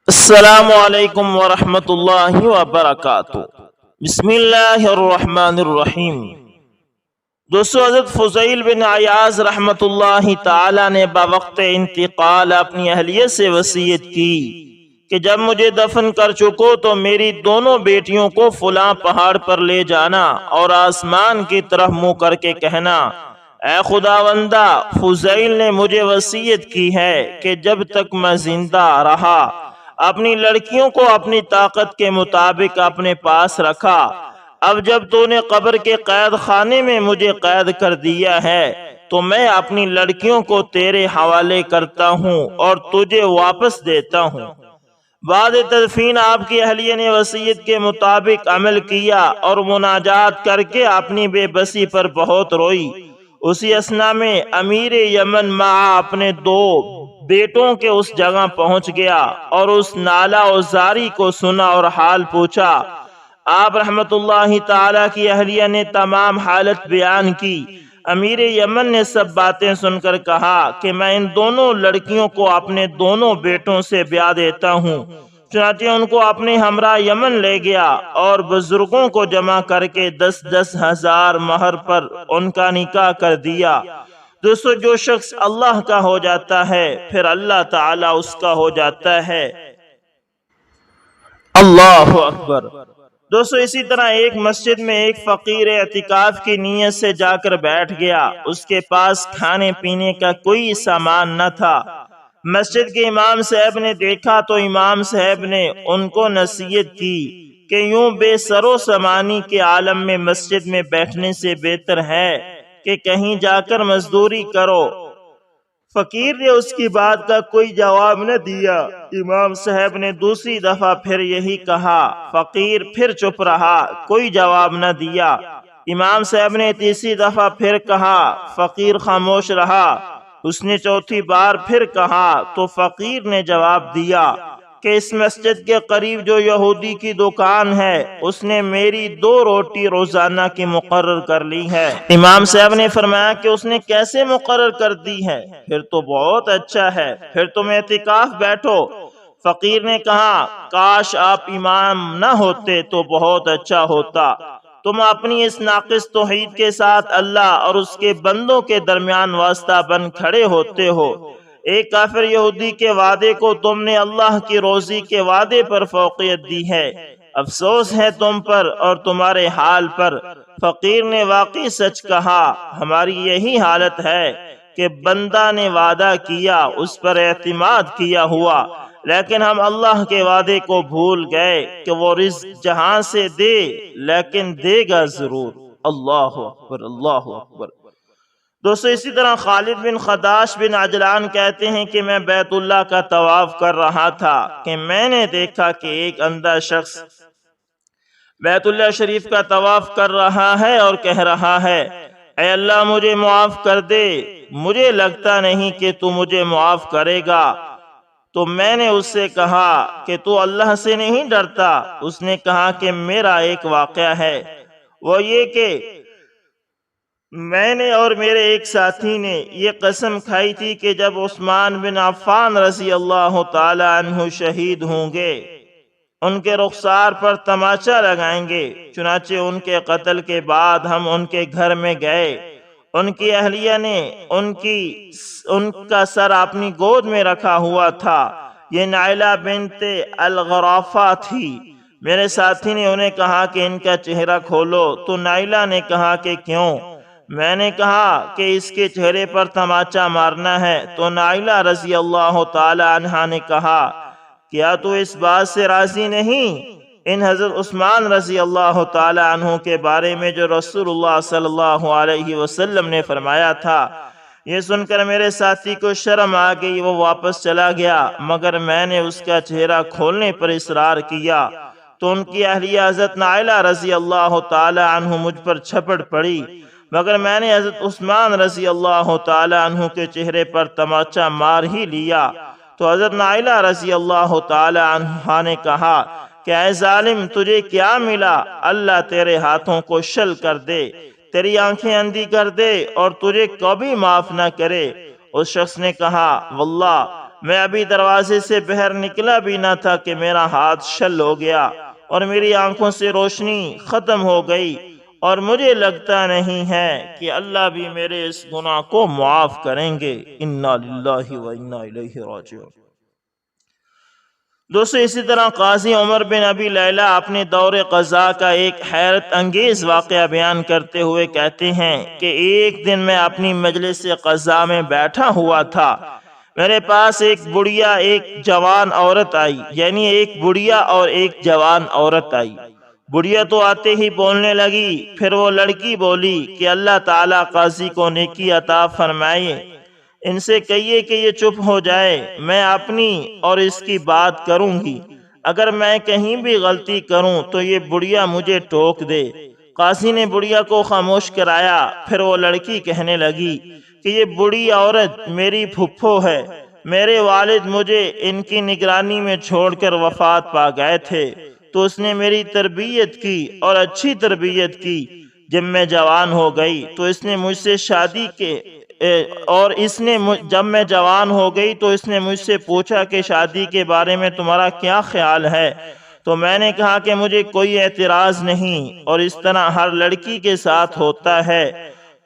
السلام علیکم ورحمۃ اللہ وبرکاتہ۔ بسم اللہ الرحمن الرحیم۔ دوستو، حضرت فضیل بن عیاض رحمۃ اللہ تعالی نے بوقت انتقال اپنی اہلیہ سے وصیت کی کہ جب مجھے دفن کر چکو تو میری دونوں بیٹیوں کو فلاں پہاڑ پر لے جانا اور آسمان کی طرف منہ کر کے کہنا، اے خداوندہ، فضیل نے مجھے وصیت کی ہے کہ جب تک میں زندہ رہا اپنی لڑکیوں کو اپنی طاقت کے مطابق اپنے پاس رکھا۔ اب جب تو نے قبر کے قید خانے میں مجھے قید کر دیا ہے تو میں اپنی لڑکیوں کو تیرے حوالے کرتا ہوں اور تجھے واپس دیتا ہوں۔ بعد تدفین آپ کی اہلیہ نے وصیت کے مطابق عمل کیا اور مناجات کر کے اپنی بے بسی پر بہت روئی۔ اسی اثنا میں امیر یمن مع اپنے دو بیٹوں کے اس جگہ پہنچ گیا اور اس نالہ و زاری کو سنا اور حال پوچھا۔ آپ رحمت اللہ تعالی کی اہلیہ نے تمام حالت بیان کی۔ امیر یمن نے سب باتیں سن کر کہا کہ میں ان دونوں لڑکیوں کو اپنے دونوں بیٹوں سے بیاہ دیتا ہوں۔ چنانچہ ان کو اپنے ہمراہ یمن لے گیا اور بزرگوں کو جمع کر کے 10,000 مہر پر ان کا نکاح کر دیا۔ دوستو، جو شخص اللہ کا ہو جاتا ہے پھر اللہ تعالی اس کا ہو جاتا ہے۔ اللہ اکبر۔ دوستو، اسی طرح ایک مسجد میں ایک فقیر اعتکاف کی نیت سے جا کر بیٹھ گیا۔ اس کے پاس کھانے پینے کا کوئی سامان نہ تھا۔ مسجد کے امام صاحب نے دیکھا تو امام صاحب نے ان کو نصیحت کی کہ یوں بے سر و سامانی کے عالم میں مسجد میں بیٹھنے سے بہتر ہے کہ کہیں جا کر مزدوری کرو۔ فقیر نے اس کی بات کا کوئی جواب نہ دیا۔ امام صاحب نے دوسری دفعہ پھر یہی کہا۔ فقیر پھر چپ رہا، کوئی جواب نہ دیا۔ امام صاحب نے تیسری دفعہ پھر کہا، فقیر خاموش رہا۔ اس نے چوتھی بار پھر کہا تو فقیر نے جواب دیا کہ اس مسجد کے قریب جو یہودی کی دکان ہے اس نے میری 2 روٹی روزانہ کی مقرر کر لی ہے۔ امام صاحب نے فرمایا کہ اس نے کیسے مقرر کر دی ہے؟ پھر تو بہت اچھا ہے، پھر تم اعتکاف بیٹھو۔ فقیر نے کہا، کاش آپ امام نہ ہوتے تو بہت اچھا ہوتا۔ تم اپنی اس ناقص توحید کے ساتھ اللہ اور اس کے بندوں کے درمیان واسطہ بن کھڑے ہوتے ہو۔ ایک کافر یہودی کے وعدے کو تم نے اللہ کی روزی کے وعدے پر فوقیت دی ہے۔ افسوس ہے تم پر اور تمہارے حال پر۔ فقیر نے واقعی سچ کہا، ہماری یہی حالت ہے کہ بندہ نے وعدہ کیا، اس پر اعتماد کیا ہوا، لیکن ہم اللہ کے وعدے کو بھول گئے کہ وہ رزق جہاں سے دے لیکن دے گا ضرور۔ اللہ اکبر، اللہ اکبر۔ دوستو، اسی طرح خالد بن خداش بن عجلان کہتے ہیں کہ میں بیت اللہ کا طواف کر رہا تھا کہ میں نے دیکھا کہ ایک اندھا شخص بیت اللہ شریف کا طواف کر رہا ہے اور کہہ رہا ہے، اے اللہ مجھے معاف کر دے، مجھے لگتا نہیں کہ تو مجھے معاف کرے گا۔ تو میں نے اس سے کہا کہ تو اللہ سے نہیں ڈرتا؟ اس نے کہا کہ میرا ایک واقعہ ہے، وہ یہ کہ میں نے اور میرے ایک ساتھی نے یہ قسم کھائی تھی کہ جب عثمان بن عفان رضی اللہ تعالی عنہ شہید ہوں گے ان کے رخسار پر تماچا لگائیں گے۔ چنانچہ ان کے قتل کے بعد ہم ان کے گھر میں گئے۔ ان کی اہلیہ نے ان کا سر اپنی گود میں رکھا ہوا تھا۔ یہ نائلہ بنت الغرافہ تھی۔ میرے ساتھی نے انہیں کہا کہ ان کا چہرہ کھولو، تو نائلہ نے کہا کہ کیوں؟ میں نے کہا کہ اس کے چہرے پر تماچا مارنا ہے۔ تو نائلہ رضی اللہ تعالی عنہا نے کہا، کیا تو اس بات سے راضی نہیں؟ ان حضرت عثمان رضی اللہ تعالی عنہ کے بارے میں جو رسول اللہ صلی اللہ علیہ وسلم نے فرمایا تھا۔ یہ سن کر میرے ساتھی کو شرم آ گئی، وہ واپس چلا گیا، مگر میں نے اس کا چہرہ کھولنے پر اصرار کیا تو ان کی اہلیہ حضرت نائلہ رضی اللہ تعالی عنہ مجھ پر چھپڑ پڑی، مگر میں نے حضرت عثمان رضی اللہ تعالی عنہ کے چہرے پر تماچا مار ہی لیا۔ تو حضرت نائلہ رضی اللہ تعالی عنہ نے کہا کہ اے ظالم، تجھے کیا ملا؟ اللہ تیرے ہاتھوں کو شل کر دے، تیری آنکھیں اندھی کر دے اور تجھے کبھی معاف نہ کرے۔ اس شخص نے کہا، واللہ میں ابھی دروازے سے باہر نکلا بھی نہ تھا کہ میرا ہاتھ شل ہو گیا اور میری آنکھوں سے روشنی ختم ہو گئی، اور مجھے لگتا نہیں ہے کہ اللہ بھی میرے اس گناہ کو معاف کریں گے۔ انا للہ و انا الیہ راجعون۔ دوستو، اسی طرح قاضی عمر بن ابی لیلہ اپنے دور قضاء کا ایک حیرت انگیز واقعہ بیان کرتے ہوئے کہتے ہیں کہ ایک دن میں اپنی مجلس قضاء میں بیٹھا ہوا تھا، میرے پاس ایک بڑھیا ایک جوان عورت آئی، یعنی ایک بڑھیا اور ایک جوان عورت آئی۔ بڑھیا تو آتے ہی بولنے لگی، پھر وہ لڑکی بولی کہ اللہ تعالیٰ قاضی کو نیکی عطا فرمائے، ان سے کہیے کہ یہ چپ ہو جائے، میں اپنی اور اس کی بات کروں گی، اگر میں کہیں بھی غلطی کروں تو یہ بڑھیا مجھے ٹوک دے۔ قاضی نے بڑھیا کو خاموش کرایا، پھر وہ لڑکی کہنے لگی کہ یہ بڑھی عورت میری پھپھو ہے، میرے والد مجھے ان کی نگرانی میں چھوڑ کر وفات پا گئے تھے، تو اس نے میری تربیت کی اور اچھی تربیت کی۔ جب میں جوان ہو گئی تو اس نے مجھ سے شادی کے جب میں جوان ہو گئی تو اس نے مجھ سے پوچھا کہ شادی کے بارے میں تمہارا کیا خیال ہے، تو میں نے کہا کہ مجھے کوئی اعتراض نہیں، اور اس طرح ہر لڑکی کے ساتھ ہوتا ہے۔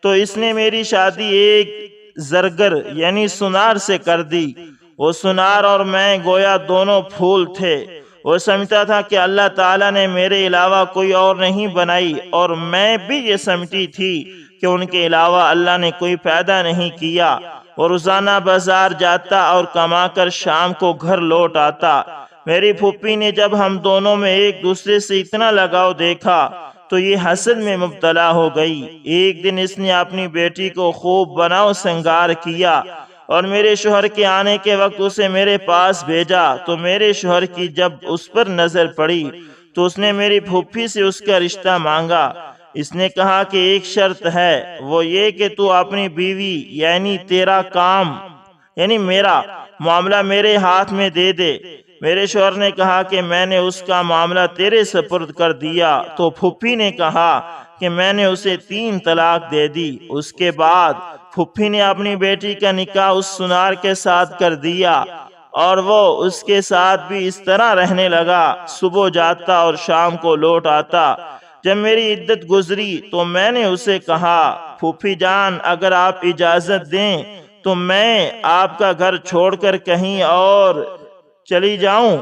تو اس نے میری شادی ایک زرگر یعنی سنار سے کر دی۔ وہ سنار اور میں گویا دونوں پھول تھے۔ وہ سمجھتا تھا کہ اللہ تعالیٰ نے میرے علاوہ کوئی اور نہیں بنائی، اور میں بھی یہ سمجھتی تھی کہ ان کے علاوہ اللہ نے کوئی پیدا نہیں کیا۔ وہ روزانہ بازار جاتا اور کما کر شام کو گھر لوٹ آتا۔ میری پھوپھی نے جب ہم دونوں میں ایک دوسرے سے اتنا لگاؤ دیکھا تو یہ حسد میں مبتلا ہو گئی۔ ایک دن اس نے اپنی بیٹی کو خوب بناؤ سنگار کیا اور میرے شوہر کے آنے کے وقت اسے میرے پاس بھیجا، تو میرے شوہر کی جب اس پر نظر پڑی تو اس نے میری پھوپھی سے اس کا رشتہ مانگا۔ اس نے کہا کہ ایک شرط ہے، وہ یہ کہ تو اپنی بیوی یعنی تیرا کام یعنی میرا معاملہ میرے ہاتھ میں دے دے۔ میرے شوہر نے کہا کہ میں نے اس کا معاملہ تیرے سپرد کر دیا، تو پھوپھی نے کہا کہ میں نے اسے 3 طلاق دے دی۔ اس کے بعد پھوپھی نے اپنی بیٹی کا نکاح اس سنار کے ساتھ کر دیا، اور وہ اس کے ساتھ بھی اس طرح رہنے لگا، صبح جاتا اور شام کو لوٹ آتا۔ جب میری عدت گزری تو میں نے اسے کہا، پھوپھی جان اگر آپ اجازت دیں تو میں آپ کا گھر چھوڑ کر کہیں اور چلی جاؤں؟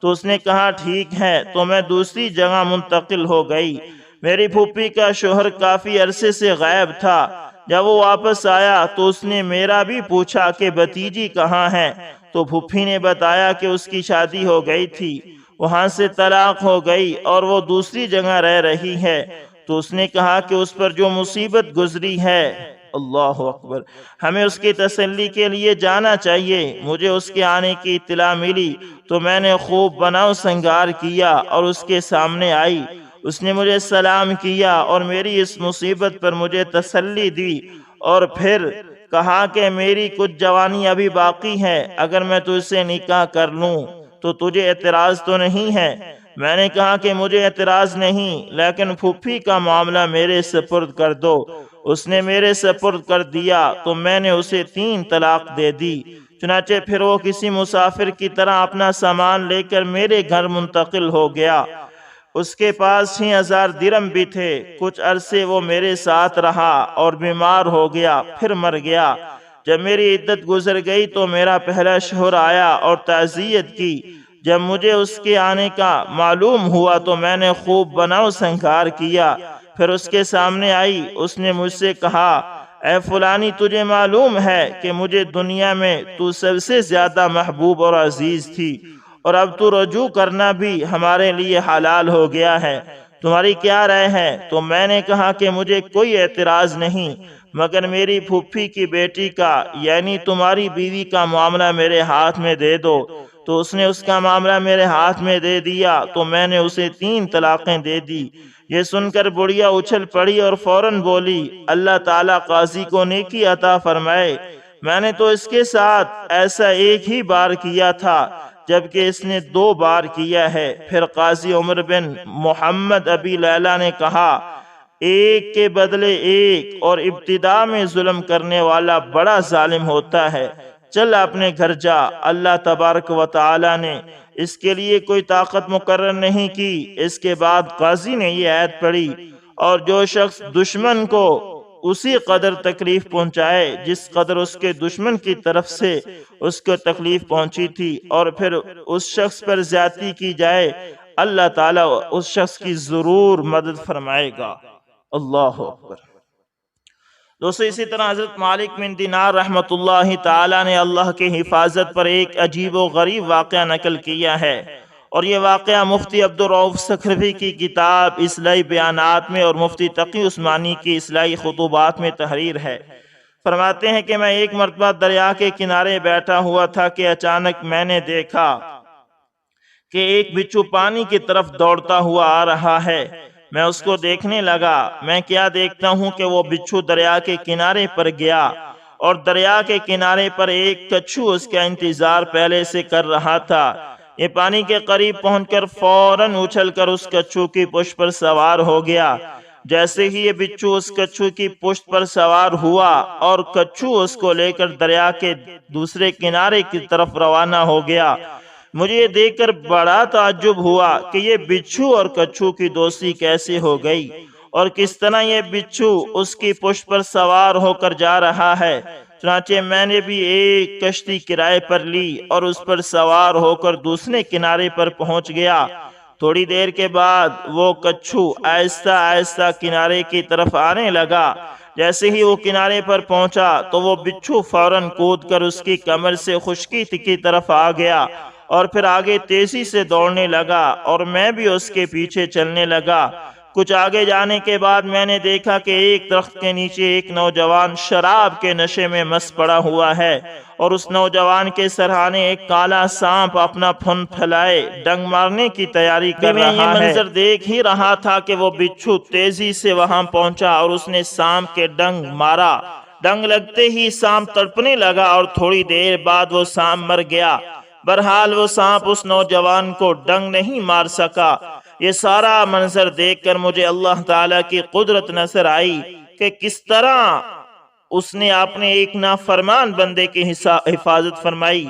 تو اس نے کہا ٹھیک ہے، تو میں دوسری جگہ منتقل ہو گئی۔ میری پھوپھی کا شوہر کافی عرصے سے غائب تھا۔ جب وہ واپس آیا تو اس نے میرا بھی پوچھا کہ بھتیجی کہاں ہے، تو پھوپھی نے بتایا کہ اس کی شادی ہو گئی تھی، وہاں سے طلاق ہو گئی اور وہ دوسری جگہ رہ رہی ہے۔ تو اس نے کہا کہ اس پر جو مصیبت گزری ہے، اللہ اکبر، ہمیں اس کی تسلی کے لیے جانا چاہیے۔ مجھے اس کے آنے کی اطلاع ملی تو میں نے خوب بناؤ سنگار کیا اور اس کے سامنے آئی۔ اس نے مجھے سلام کیا اور میری اس مصیبت پر مجھے تسلی دی، اور پھر کہا کہ میری کچھ جوانی ابھی باقی ہے، اگر میں تجھ سے نکاح کر لوں تو تجھے اعتراض تو نہیں ہے؟ میں نے کہا کہ مجھے اعتراض نہیں، لیکن پھوپھی کا معاملہ میرے سپرد کر دو۔ اس نے میرے سپرد کر دیا تو میں نے اسے 3 طلاق دے دی۔ چنانچہ پھر وہ کسی مسافر کی طرح اپنا سامان لے کر میرے گھر منتقل ہو گیا۔ اس کے پاس 6000 درم بھی تھے۔ کچھ عرصے وہ میرے ساتھ رہا اور بیمار ہو گیا، پھر مر گیا۔ جب میری عدت گزر گئی تو میرا پہلا شوہر آیا اور تعزیت کی۔ جب مجھے اس کے آنے کا معلوم ہوا تو میں نے خوب بناؤ سنگار کیا۔ پھر اس کے سامنے آئی، اس نے مجھ سے کہا، اے فلانی، تجھے معلوم ہے کہ مجھے دنیا میں تو سب سے زیادہ محبوب اور عزیز تھی، اور اب تو رجوع کرنا بھی ہمارے لیے حلال ہو گیا ہے، تمہاری کیا رائے ہے؟ تو میں نے کہا کہ مجھے کوئی اعتراض نہیں، مگر میری پھوپھی کی بیٹی کا یعنی تمہاری بیوی کا معاملہ میرے ہاتھ میں دے دو۔ تو اس نے اس کا معاملہ میرے ہاتھ میں دے دیا تو میں نے اسے 3 طلاقیں دے دی۔ یہ سن کر بڑھیا اچھل پڑی اور فوراً بولی، اللہ تعالیٰ قاضی کو نیکی عطا فرمائے، میں نے تو اس کے ساتھ ایسا ایک ہی بار کیا تھا جبکہ اس نے 2 بار کیا ہے۔ پھر قاضی عمر بن محمد ابی لیلہ نے کہا، ایک کے بدلے ایک، اور ابتدا میں ظلم کرنے والا بڑا ظالم ہوتا ہے۔ چل اپنے گھر جا۔ اللہ تبارک و تعالی نے اس کے لیے کوئی طاقت مقرر نہیں کی۔ اس کے بعد قاضی نے یہ آیت پڑھی، اور جو شخص دشمن کو اسی قدر تکلیف پہنچائے جس قدر اس کے دشمن کی طرف سے اس کو تکلیف پہنچی تھی، اور پھر اس شخص پر زیادتی کی جائے، اللہ تعالیٰ اس شخص کی ضرور مدد فرمائے گا۔ اللہ اکبر۔ دوستو اسی طرح حضرت مالک بن دینار رحمت اللہ تعالیٰ نے اللہ کی حفاظت پر ایک عجیب و غریب واقعہ نقل کیا ہے، اور یہ واقعہ مفتی عبدالرؤف سکھروی کی کتاب اصلاحی بیانات میں اور مفتی تقی عثمانی کی اصلاحی خطوبات میں تحریر ہے۔ فرماتے ہیں کہ میں ایک مرتبہ دریا کے کنارے بیٹھا ہوا تھا کہ اچانک میں نے دیکھا کہ ایک بچھو پانی کی طرف دوڑتا ہوا آ رہا ہے۔ میں اس کو دیکھنے لگا۔ میں کیا دیکھتا ہوں کہ وہ بچھو دریا کے کنارے پر گیا، اور دریا کے کنارے پر ایک کچھو اس کا انتظار پہلے سے کر رہا تھا۔ یہ پانی کے قریب پہنچ کر فوراً اچھل کر اس کچھو کی پشت پر سوار ہو گیا۔ جیسے ہی یہ بچھو اس کچھو کی پشت پر سوار ہوا اور کچھو اس کو لے کر دریا کے دوسرے کنارے کی طرف روانہ ہو گیا، مجھے یہ دیکھ کر بڑا تعجب ہوا کہ یہ بچھو اور کچھو کی دوستی کیسے ہو گئی، اور کس طرح یہ بچھو اس کی پشت پر سوار ہو کر جا رہا ہے۔ چنانچہ میں نے بھی ایک کشتی کرائے پر لی اور اس پر سوار ہو کر دوسرے کنارے پر پہنچ گیا۔ تھوڑی دیر کے بعد وہ کچھو آہستہ آہستہ کنارے کی طرف آنے لگا۔ جیسے ہی وہ کنارے پر پہنچا تو وہ بچھو فوراً کود کر اس کی کمر سے خشکی کی طرف آ گیا، اور پھر آگے تیزی سے دوڑنے لگا، اور میں بھی اس کے پیچھے چلنے لگا۔ کچھ آگے جانے کے بعد میں نے دیکھا کہ ایک درخت کے نیچے ایک نوجوان شراب کے نشے میں مست پڑا ہوا ہے، اور اس نوجوان کے سرہانے ایک کالا سانپ اپنا پھن پھیلائے ڈنگ مارنے کی تیاری کر رہا ہے۔ میں یہ منظر دیکھ ہی رہا تھا کہ وہ بچھو تیزی سے وہاں پہنچا اور اس نے سانپ کے ڈنگ مارا۔ ڈنگ لگتے ہی سانپ تڑپنے لگا، اور تھوڑی دیر بعد وہ سانپ مر گیا۔ بہرحال وہ سانپ اس نوجوان کو ڈنگ نہیں مار سکا۔ یہ سارا منظر دیکھ کر مجھے اللہ تعالیٰ کی قدرت نظر آئی کہ کس طرح اس نے اپنے ایک نافرمان بندے کی حفاظت فرمائی۔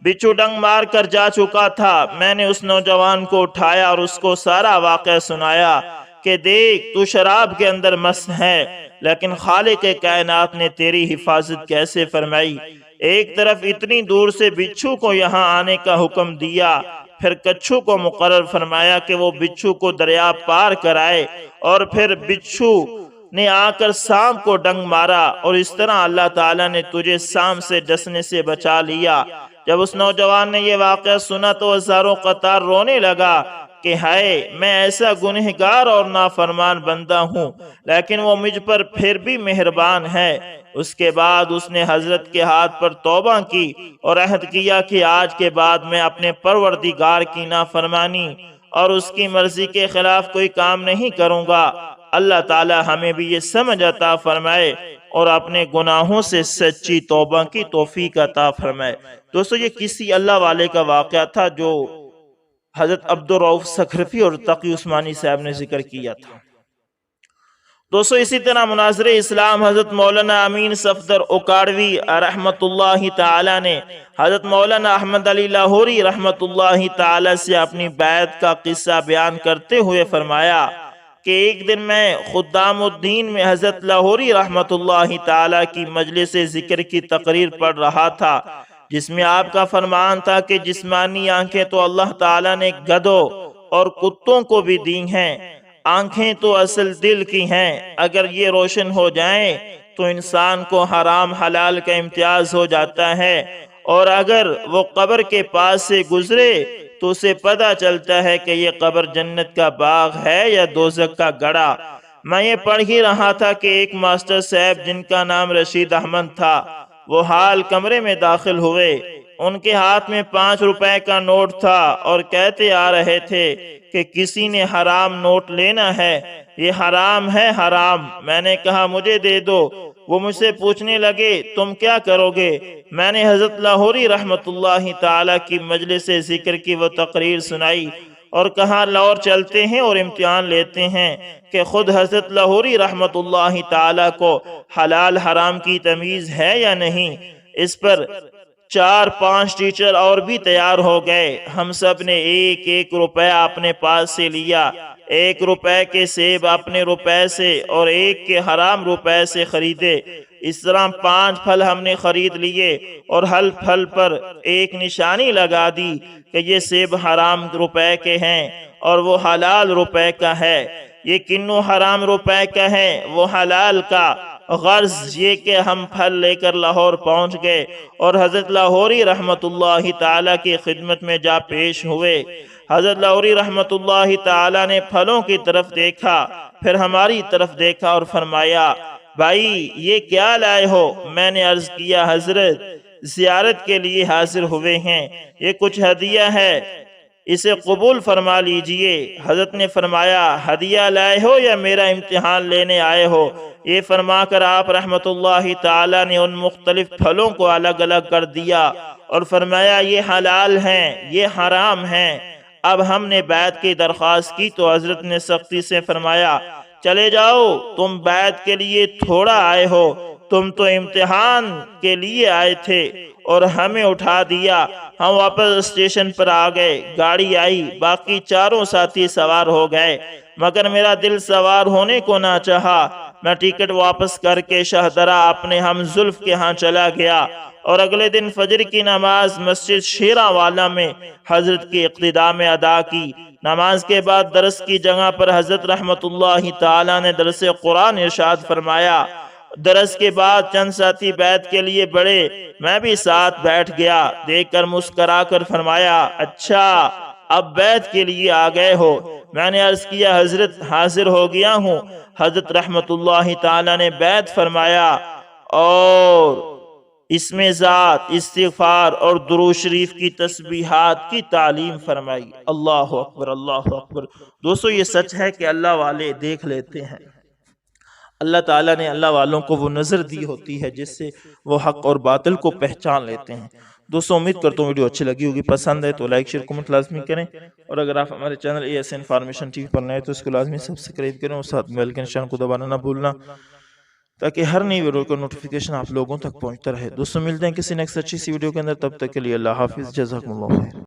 بچھو ڈنگ مار کر جا چکا تھا۔ میں نے اس نوجوان کو اٹھایا اور اس کو سارا واقعہ سنایا کہ دیکھ تو شراب کے اندر مست ہے، لیکن خالق کائنات نے تیری حفاظت کیسے فرمائی۔ ایک طرف اتنی دور سے بچھو کو یہاں آنے کا حکم دیا، پھر کچھو کو مقرر فرمایا کہ وہ بچھو کو دریا پار کرائے، اور پھر بچھو نے آ کر سانپ کو ڈنگ مارا، اور اس طرح اللہ تعالیٰ نے تجھے سانپ سے ڈسنے سے بچا لیا۔ جب اس نوجوان نے یہ واقعہ سنا تو ہزاروں قطار رونے لگا کہ ہائے، میں ایسا گنہگار اور نافرمان بندہ ہوں، لیکن وہ مجھ پر پھر بھی مہربان ہے۔ اس کے بعد اس نے حضرت کے ہاتھ پر توبہ کی اور عہد کیا کہ آج کے بعد میں اپنے پروردگار کی نافرمانی اور اس کی مرضی کے خلاف کوئی کام نہیں کروں گا۔ اللہ تعالی ہمیں بھی یہ سمجھ عطا فرمائے اور اپنے گناہوں سے سچی توبہ کی توفیق عطا فرمائے۔ دوستو یہ کسی اللہ والے کا واقعہ تھا جو حضرت عبدالرؤف سکھروی اور تقی عثمانی صاحب نے ذکر کیا تھا۔ دوستو اسی طرح مناظر اسلام حضرت مولانا امین صفدر اکاڑوی رحمت اللہ تعالی نے حضرت مولانا احمد علی لاہوری رحمت اللہ تعالی سے اپنی بیعت کا قصہ بیان کرتے ہوئے فرمایا کہ ایک دن میں خدام الدین میں حضرت لاہوری رحمت اللہ تعالی کی مجلس ذکر کی تقریر پڑھ رہا تھا، جس میں آپ کا فرمان تھا کہ جسمانی آنکھیں تو اللہ تعالی نے گدھوں اور کتوں کو بھی دی ہیں، آنکھیں تو اصل دل کی ہیں، اگر یہ روشن ہو جائیں تو انسان کو حرام حلال کا امتیاز ہو جاتا ہے، اور اگر وہ قبر کے پاس سے گزرے تو اسے پتہ چلتا ہے کہ یہ قبر جنت کا باغ ہے یا دوزخ کا گڑھا۔ میں یہ پڑھ ہی رہا تھا کہ ایک ماسٹر صاحب جن کا نام رشید احمد تھا وہ حال کمرے میں داخل ہوئے۔ ان کے ہاتھ میں 5 روپے کا نوٹ تھا اور کہتے آ رہے تھے کہ کسی نے حرام نوٹ لینا ہے، یہ حرام ہے، حرام۔ میں نے کہا مجھے دے دو۔ وہ مجھ سے پوچھنے لگے تم کیا کرو گے؟ میں نے حضرت لاہوری رحمت اللہ تعالی کی مجلس ذکر کی وہ تقریر سنائی اور کہا لاہور چلتے ہیں اور امتحان لیتے ہیں کہ خود حضرت لاہوری رحمت اللہ تعالی کو حلال حرام کی تمیز ہے یا نہیں۔ اس پر 4-5 ٹیچر اور بھی تیار ہو گئے۔ ہم سب نے 1-1 روپے اپنے پاس سے لیا، 1 روپے کے سیب اپنے روپے سے اور 1 کے حرام روپے سے خریدے۔ اس طرح 5 پھل ہم نے خرید لیے اور ہر پھل پر ایک نشانی لگا دی کہ یہ سیب حرام روپے کے ہیں اور وہ حلال روپے کا ہے، یہ کنو حرام روپے کا ہے، وہ حلال کا۔ غرض یہ کہ ہم پھل لے کر لاہور پہنچ گئے اور حضرت لاہوری رحمت اللہ تعالیٰ کی خدمت میں جا پیش ہوئے۔ حضرت لاہوری رحمت اللہ تعالیٰ نے پھلوں کی طرف دیکھا، پھر ہماری طرف دیکھا اور فرمایا، بھائی یہ کیا لائے ہو؟ میں نے عرض کیا، حضرت زیارت کے لیے حاضر ہوئے ہیں، یہ کچھ ہدیہ ہے، اسے قبول فرما لیجئے۔ حضرت نے فرمایا، ہدیہ لائے ہو یا میرا امتحان لینے آئے ہو؟ یہ فرما کر آپ رحمت اللہ تعالی نے ان مختلف پھلوں کو الگ الگ کر دیا اور فرمایا، یہ حلال ہیں، یہ حرام ہیں۔ اب ہم نے بیعت کی درخواست کی تو حضرت نے سختی سے فرمایا، چلے جاؤ، تم بیعت کے لیے تھوڑا آئے ہو، تم تو امتحان کے لیے آئے تھے اور ہمیں اٹھا دیا۔ ہم واپس اسٹیشن پر آ گئے، گاڑی آئی، باقی چاروں ساتھی سوار ہو گئے، مگر میرا دل سوار ہونے کو نہ چاہا۔ میں ٹکٹ واپس کر کے شاہدرہ اپنے ہم زلف کے ہاں چلا گیا اور اگلے دن فجر کی نماز مسجد شیراں والا میں حضرت کی اقتداء میں ادا کی۔ نماز کے بعد درس کی جگہ پر حضرت رحمت اللہ تعالی نے درس قرآن ارشاد فرمایا۔ درس کے بعد چند ساتھی بیعت کے لیے بڑھے، میں بھی ساتھ بیٹھ گیا۔ دیکھ کر مسکرا کر فرمایا، اچھا اب بیعت کے لیے آ گئے ہو؟ میں نے عرض کیا، حضرت حاضر ہو گیا ہوں۔ حضرت رحمت اللہ تعالی نے بیعت فرمایا اور اس میں ذات، استغفار اور درود شریف کی تسبیحات کی تعلیم فرمائی۔ اللہ اکبر، اللہ اکبر۔ دوستو یہ سچ ہے کہ اللہ والے دیکھ لیتے ہیں۔ اللہ تعالیٰ نے اللہ والوں کو وہ نظر دی ہوتی ہے جس سے وہ حق اور باطل کو پہچان لیتے ہیں۔ دوستو امید کرتا ہوں ویڈیو اچھی لگی ہوگی، پسند ہے تو لائک شیئر کمنٹ لازمی کریں، اور اگر آپ ہمارے چینل AS انفارمیشن TV پر نئے تو اس کو لازمی سبسکرائب کریں اور ساتھ بیل کے نشان کو دبانا نہ بھولنا تاکہ ہر نئی ویڈیو کا نوٹیفیکیشن آپ لوگوں تک پہنچتا رہے۔ دوستو ملتے ہیں کسی نیکسٹ اچھی سی ویڈیو کے اندر، تب تک کے لیے اللہ حافظ، جزاکم اللہ خیر۔